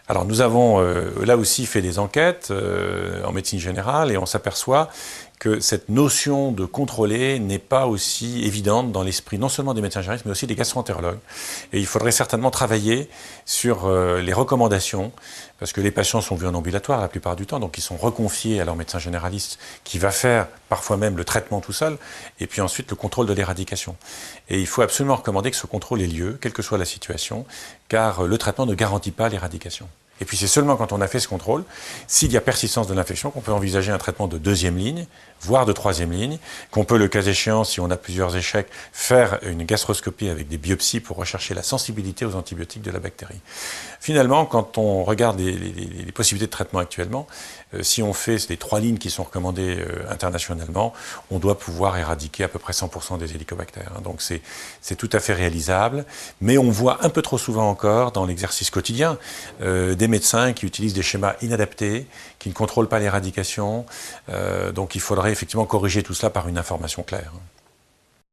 Alors nous avons là aussi fait des enquêtes en médecine générale et on s'aperçoit que cette notion de contrôler n'est pas aussi évidente dans l'esprit non seulement des médecins généralistes mais aussi des gastro-entérologues. Et il faudrait certainement travailler sur les recommandations parce que les patients sont vus en ambulatoire la plupart du temps, donc ils sont reconfiés à leur médecin généraliste qui va faire parfois même le traitement tout seul et puis ensuite le contrôle de l'éradication. Et il faut absolument recommander que ce contrôle ait lieu, quelle que soit la situation, car le traitement ne garantit pas l'éradication. Et puis c'est seulement quand on a fait ce contrôle, s'il y a persistance de l'infection, qu'on peut envisager un traitement de deuxième ligne, voire de troisième ligne, qu'on peut, le cas échéant, si on a plusieurs échecs, faire une gastroscopie avec des biopsies pour rechercher la sensibilité aux antibiotiques de la bactérie. Finalement, quand on regarde les possibilités de traitement actuellement, si on fait les 3 lignes qui sont recommandées internationalement, on doit pouvoir éradiquer à peu près 100% des hélicobactères. Donc c'est tout à fait réalisable, mais on voit un peu trop souvent encore dans l'exercice quotidien des médecins qui utilisent des schémas inadaptés, qui ne contrôlent pas l'éradication. Donc il faudrait effectivement corriger tout cela par une information claire.